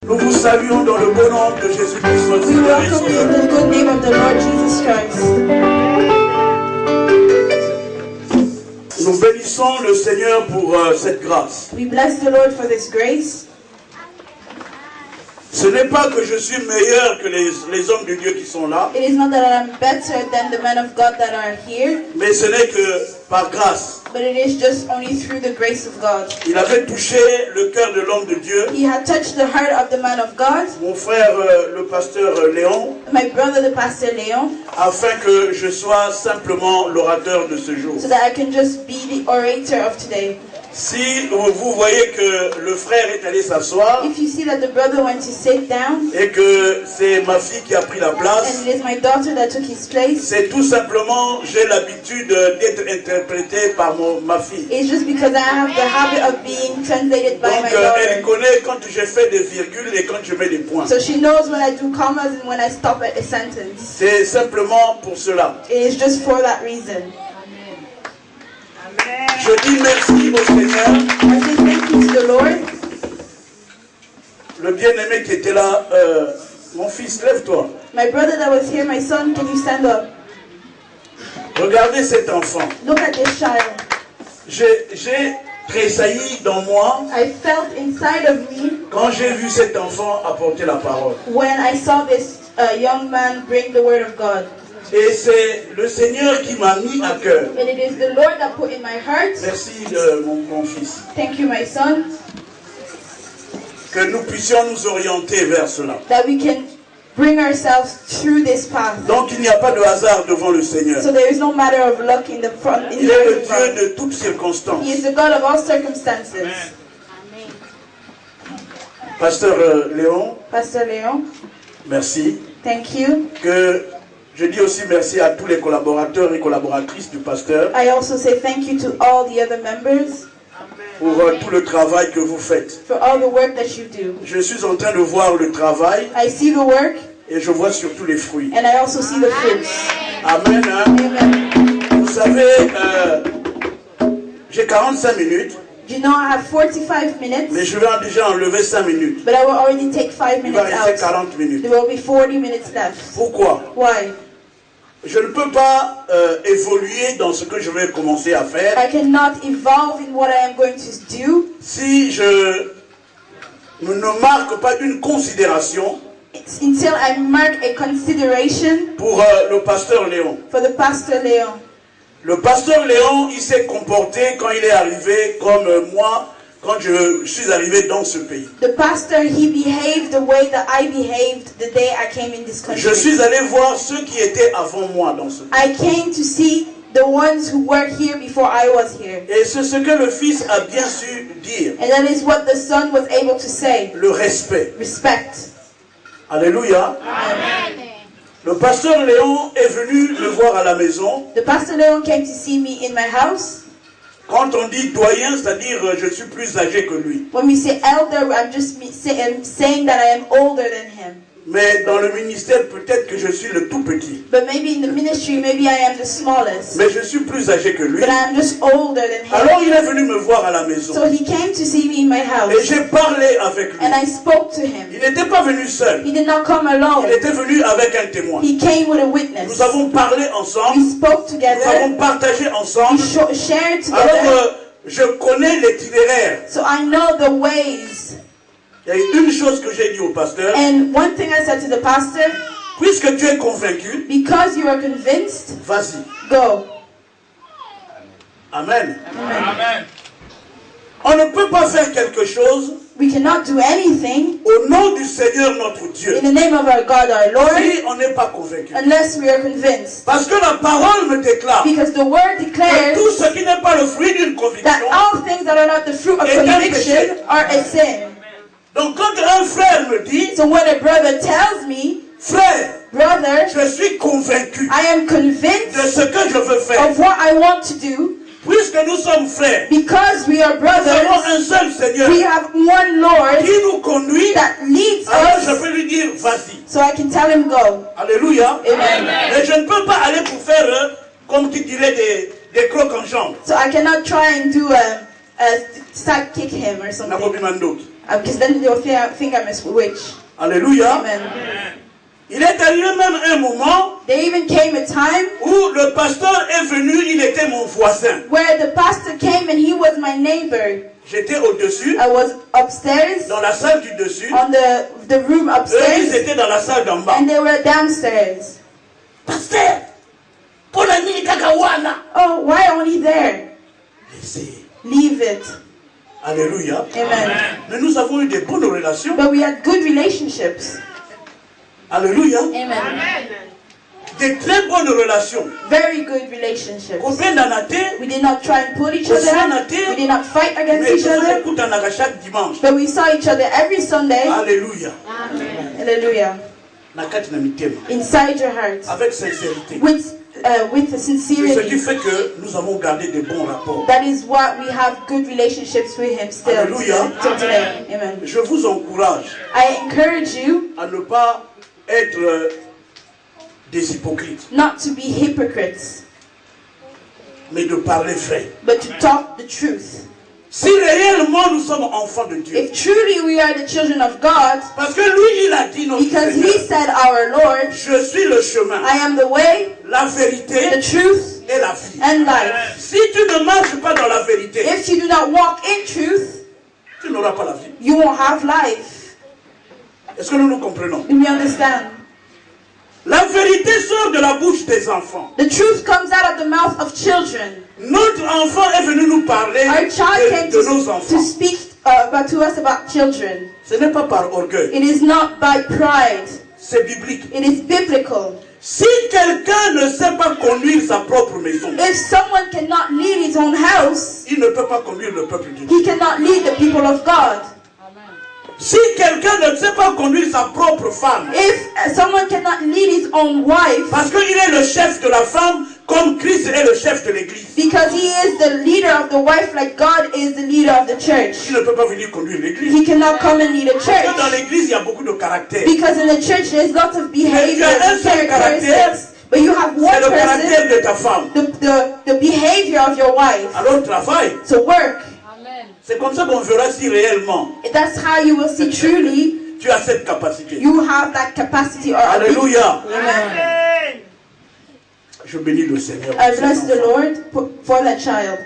Nous vous saluons dans le bon nom de Jésus-Christ, notre We Seigneur et welcome you in Sauveur. the good name of the Lord Jesus Christ. Nous bénissons le Seigneur pour cette grâce. We bless the Lord for this grace. Ce n'est pas que je suis meilleur que les hommes de Dieu qui sont là, It is not that I'm better than the men of God that are here, mais ce n'est que par grâce. but it is just only through the grace of God. Il avait touché le cœur de l'homme de Dieu, He had touched the heart of the man of God, mon frère le pasteur Léon, my brother the pastor Leon, afin que je sois simplement l'orateur de ce jour. so that I can just be the orator of today. Si vous voyez que le frère est allé s'asseoir If you see that the brother went to sit down, et que c'est ma fille qui a pris la place, and it is my daughter that took his place, c'est tout simplement, j'ai l'habitude d'être interprété par ma fille. it's just because I have the habit of being translated by Donc my elle daughter. connaît quand je fais des virgules et quand je mets des points. So she knows when I do commas and when I stop at a sentence. C'est simplement pour cela. It is just for that reason. Je dis merci au Seigneur. I say thank you to the Lord. Le bien-aimé qui était là, mon fils, lève-toi. My brother that was here, my son, can you stand up? Regardez cet enfant. Look at this child. J'ai tressailli dans moi I felt inside of me quand j'ai vu cet enfant apporter la parole. when I saw this young man bring the word of God. Et c'est le Seigneur qui m'a mis à cœur. And it is the Lord that put in my heart. Merci mon fils. Thank you, my son. Que nous puissions nous orienter vers cela. That we can bring ourselves through this path. Donc il n'y a pas de hasard devant le Seigneur. So there is no matter of luck in the front. In Il the est le front. Dieu de toutes circonstances. He is the God of all circumstances. Pasteur Léon, Pastor Leon, merci. thank you. Que je dis aussi merci à tous les collaborateurs et collaboratrices du pasteur I also say thank you to all the other members pour tout le travail que vous faites. for all the work that you do. Je suis en train de voir le travail I see the work et je vois surtout les fruits. and I also see the fruits. Amen. Hein? Amen. Vous savez, j'ai 45 minutes, You know, I have 45 minutes, mais je vais déjà enlever 5 minutes. but I will already take 5 Il va minutes rester out. 40 minutes. There will be 40 minutes left. Pourquoi? Why? Je ne peux pas évoluer dans ce que je vais commencer à faire I cannot evolve in what I am going to do si je ne marque pas une considération until I mark a consideration pour le pasteur Léon. for the Pastor Leon. Le pasteur Léon, il s'est comporté quand il est arrivé comme moi, quand je suis arrivé dans ce pays. The pastor, he behaved the way that I behaved the day I came in this country. Je suis allé voir ceux qui étaient avant moi dans ce pays. I came to see the ones who were here before I was here. Et c'est ce que le Fils a bien su dire. And that is what the Son was able to say. Le respect. Respect. Alléluia. Amen. Le pasteur Léon est venu me voir à la maison. The Pastor Leon came to see me in my house. Quand on dit doyen, c'est-à-dire je suis plus âgé que lui. When we say elder, I'm just saying that I am older than him. Mais dans le ministère, peut-être que je suis le tout petit. But maybe in the ministry, maybe I am the smallest. Mais je suis plus âgé que lui. But I'm just older than him. Alors il est venu me voir à la maison. So he came to see me in my Et house. j'ai parlé avec lui. And I spoke to him. Il n'était pas venu seul. He did not come alone. Il était venu avec un témoin. He came with a witness. Nous avons parlé ensemble. We spoke Nous together. avons partagé We ensemble. shared Alors together. je connais l'itinéraire. So I know the ways. Il y a une chose que j'ai dit au pasteur. And one thing I said to the pastor, Puisque tu es convaincu, because you are convinced, vas-y. go. Amen. Amen. On ne peut pas faire quelque chose We cannot do anything au nom du Seigneur notre Dieu in the name of our God, our Lord, si on n'est pas convaincu. unless we are convinced. Parce que la parole me déclare Because the word que declares tout ce qui n'est pas le fruit d'une that conviction. all things that are not the fruit of Et un conviction péché. are a sin. Donc quand un frère me dit, So when a brother tells me, frère, brother, je suis convaincu I am de convinced ce que je veux faire. of what I want to do, Puisque nous sommes frères, because we are nous avons brothers, un seul Seigneur we have one Lord qui nous conduit. that leads Alors je us, peux lui dire, vas-y. so I can tell him go. Alléluia. Amen. Mais je ne peux pas aller pour faire, comme tu dirais, des crocs en jambes. So I cannot try and do a sidekick him or something. Nabobi Mandoki. Because then they'll think I'm a witch. Alléluia. Amen. Il est arrivé même un moment There even came a time où le pasteur est venu, il était mon voisin. where the pastor came and he was my neighbor. J'étais au-dessus, I was upstairs, dans la salle du dessus. on the room Eux, ils upstairs, étaient dans la salle d'en bas. and they were downstairs. Pasteur, pour la nuit, kakawana. Oh, why only there? Laissez. Leave it. Alléluia. Amen. Mais nous avons eu des bonnes relations. But we had good relationships. Alléluia. Amen. Des très bonnes relations. Very good relationships. Combien d'en a-t-il? We did not try and pull each other up. We did not fight against Mais each nous other. écoutons chaque dimanche. But we saw each other every Sunday. Alléluia. Hallelujah. Nakati na mitema. Inside your heart. Avec sincérité. With C'est ce qui sincerity. fait que nous avons gardé de bons rapports. That is what we have good relationships with him still. Hallelujah. Till today. Amen. Je vous encourage I encourage you à ne pas être des hypocrites, not to be hypocrites, mais de parler vrai. but to talk the truth. Si réellement nous sommes enfants de Dieu, If truly we are the children of God, parce que lui il a dit notre because Seigneur, he said, our Lord, je suis le chemin, I am the way, la the vérité truth, et la vie. and life. Si tu ne marches pas dans la vérité, If you do not walk in truth, tu n'auras pas la vie. you won't have life. Est-ce que nous nous comprenons? Do we understand? La vérité sort de la bouche des enfants. The truth comes out of the mouth of children. Notre enfant est venu nous parler Our child came de nos to enfants. speak to us about children. Ce n'est pas par orgueil, It is not by pride. c'est biblique. It is biblical. Si quelqu'un ne sait pas conduire sa propre maison, If someone cannot lead his own house, il ne peut pas conduire le peuple de Dieu. he cannot lead the people of God. Si quelqu'un ne sait pas conduire sa propre femme, If someone cannot lead his own wife, parce qu'il est le chef de la femme, comme Christ est le chef de l'église, because he is the leader of the wife like God is the leader of the church, il ne peut pas venir conduire l'église. he cannot come and lead a Parce que dans church. l'église, il y a beaucoup de caractères. Because in the church there's lots of behavior un and seul characteristics. But you have one C'est le caractère person, de ta femme. the behavior of your wife. Alors travaille. So work. C'est comme ça qu'on verra si réellement That's how you will see truly tu as cette capacité. you have that capacity or Alléluia. Amen. Je bénis le Seigneur. I bless the Lord for that child.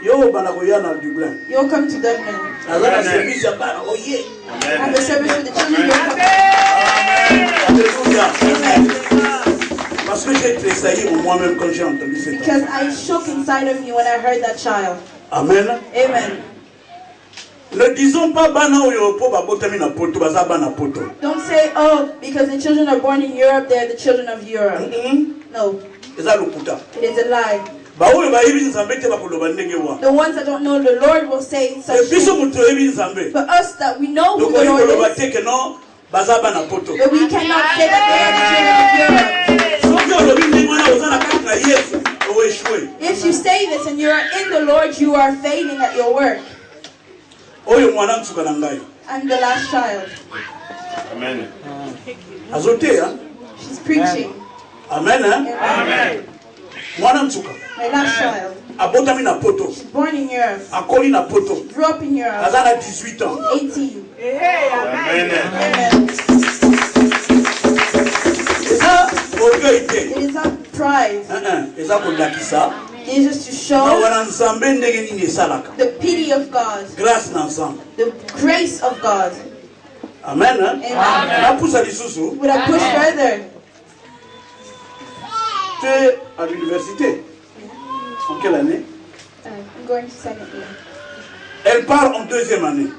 Yo banakoya na Dublin. You'll come to Dublin. Azala service ya bana oye. Have a service with the children. You'll come. Alléluia. Amen. Parce que j'ai tressailli en moi-même quand j'ai entendu cette Because I shook inside of me when I heard that child. Amen. Amen. Ne disons pas bana oyo po babotami na poto baza bana poto. Don't say, oh, because the children are born in Europe, they're the children of Europe. No, Eza lokuta. it is a lie. Ba oyo ba yebi nzambe te bakoloba ndenge wa. The ones that don't know the Lord will say such Biso things. muto yebi nzambe. For us that we know who Donc the oyo Lord koloba is, te que non baza bana poto. but we cannot say that they are the children of Europe. Soki olobi ndenge wana oza na kati na Yesu oeshwe. If you say this and you are in the Lord, you are failing at your work. Oyo mwana nsuka na ngai. I'm the last child. Amen. Azoteya. She's preaching. Amen. Amen. Mwana nsuka. My last child. Abotami na poto. She's born in Europe. Akoli na poto. Grew up in Europe. Aza na 18 ans. 18. Amen. Amen. Eza orgueil te. It is not pride. Eza kolakisa. It is just to show Mawana nzambe ndenge nini esalaka. the pity of God, Grâce na nzambe. the grace of God. Amen. Amen. Napusa lisusu. Would I push further? Tu es à l'université. En quelle année? I'm going to second year. Elle part en deuxième année.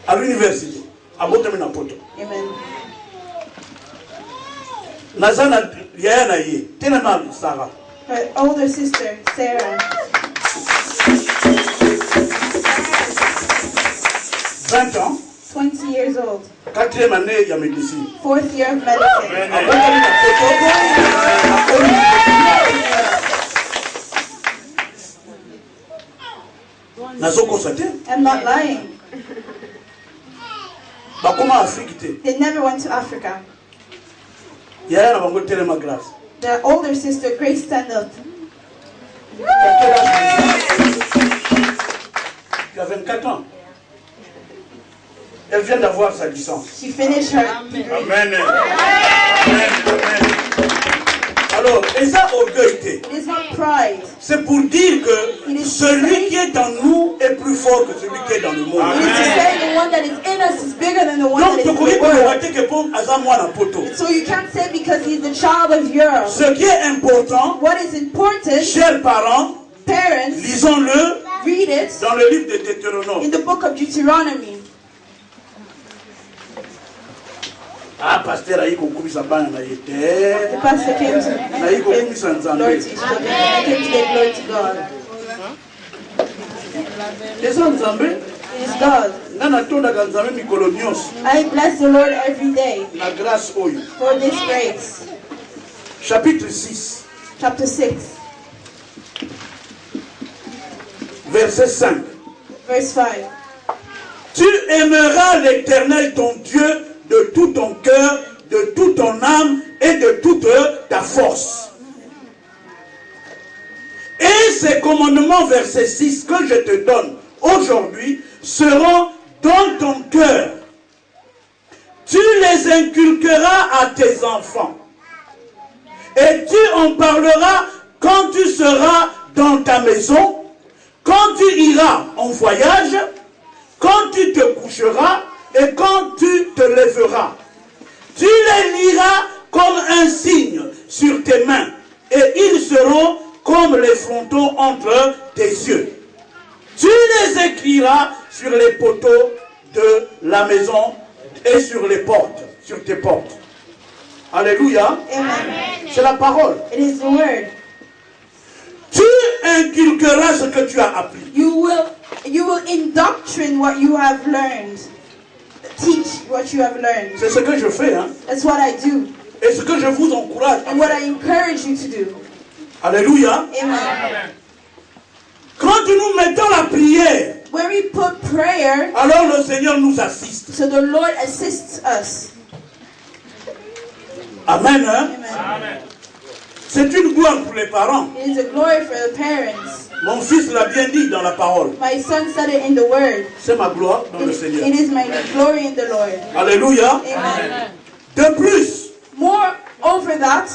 À l'université. Abotami na poto. Amen. Nazana yaya na ye. Tellement Sarah. Her older sister, Sarah, 20 ans. 20 years old, 4e année ya médecine. 4th year of medicine. Abotami na poto. Akoli nazokosa te. I'm not lying. Bakoma Afrique te. They never went to Africa. Yaya na bango telema grâce. The older sister, Grace, stand up. Tu as 24 ans. Elle vient d'avoir sa licence. She finished her degree. Amen. Amen. Amen. Alors, et ça, orgueil. It is not pride. C'est pour dire que celui qui est en nous est plus fort que celui qui est dans le monde. It is to say the one that is in us is bigger than the one Donc, that is in the world. So you can't say because he's the child of Europe. Ce qui est important, What is important, chers parents, parents, lisons-le read it dans le livre de Deutéronome. in the book of Deuteronomy. Ah, pasteur, aïe, kokumisa bana na The yete. pastor came to Aïe, give kokumisa glory nzambe. to his children. He came to give glory to God. Eza nzambe, It is God. nga natondaka nzambe mikolo nyonso I bless the Lord every day na grâce oyo. for this grace. Chapitre 6, Chapter 6, verset 5. verse 5. Tu aimeras l'Éternel ton Dieu de tout ton cœur, de toute ton âme et de toute ta force. Et ces commandements, verset 6, que je te donne aujourd'hui, seront dans ton cœur. Tu les inculqueras à tes enfants. Et tu en parleras quand tu seras dans ta maison, quand tu iras en voyage, quand tu te coucheras et quand tu te lèveras. Tu les liras comme un signe sur tes mains et ils seront comme les frontons entre tes yeux. Tu les écriras sur les poteaux de la maison et sur les portes, sur tes portes. Alléluia. Amen. C'est la parole. It is the word. Tu inculqueras ce que tu as appris. You will indoctrine what you have learned. Teach what you have learned. C'est ce que je fais, hein. That's what I do. Et ce que je vous encourage. And what I encourage you to do. Alléluia. Amen. Quand nous mettons la prière, When we put prayer, alors le Seigneur nous assiste. so the Lord assists us. Amen. Hein? Amen. C'est une gloire pour les parents. It is a glory for the parents. Mon fils l'a bien dit dans la parole. My son said it in the word. C'est ma gloire dans le Seigneur. It is my glory in the Lord. Alléluia. Amen. De plus, More over that,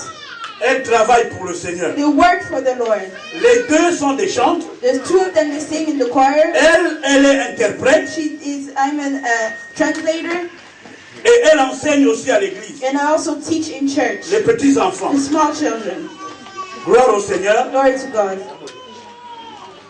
elle travaille pour le Seigneur. they work for the Lord. Les deux sont des chantes. There's two of them that sing in the choir. Elle est interprète I'm a translator, et elle enseigne aussi à l'église. and I also teach in church. Les petits enfants. The small children. Gloire au Seigneur. Glory to God.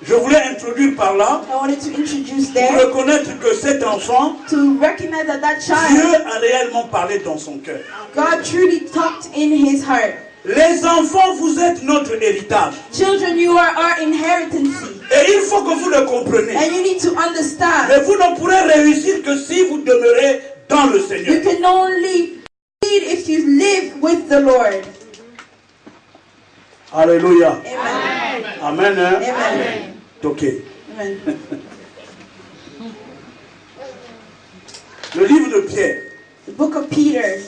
Je voulais introduire par là I wanted to introduce pour there reconnaître que cet enfant, to recognize that Dieu child, a réellement parlé dans son cœur. God truly talked in his heart. Les enfants, vous êtes notre héritage. Children, you are our inheritance. Et il faut que vous le compreniez. And you need to understand. Mais vous ne pourrez réussir que si vous demeurez dans le Seigneur. You can only succeed if you live with the Lord. Alléluia. Amen. Amen. Hein? Amen. Ok. Amen. Le livre de Pierre. The book of Peter.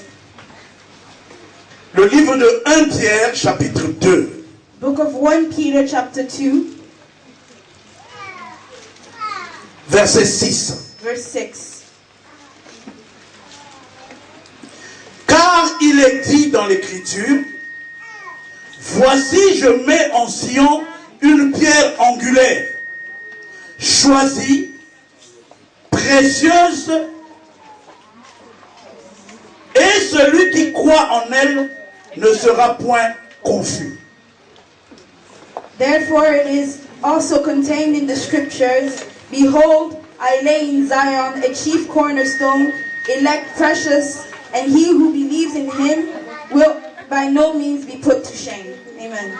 Le livre de 1 Pierre, chapitre 2. Book of 1 Peter chapter 2, Verset 6. verse 6. Car il est dit dans l'Écriture, voici je mets en Sion une pierre angulaire, choisie, précieuse, et celui qui croit en elle ne sera point confus. Therefore it is also contained in the scriptures, behold, I lay in Zion a chief cornerstone, elect precious, and he who believes in him will by no means be put to shame. Amen.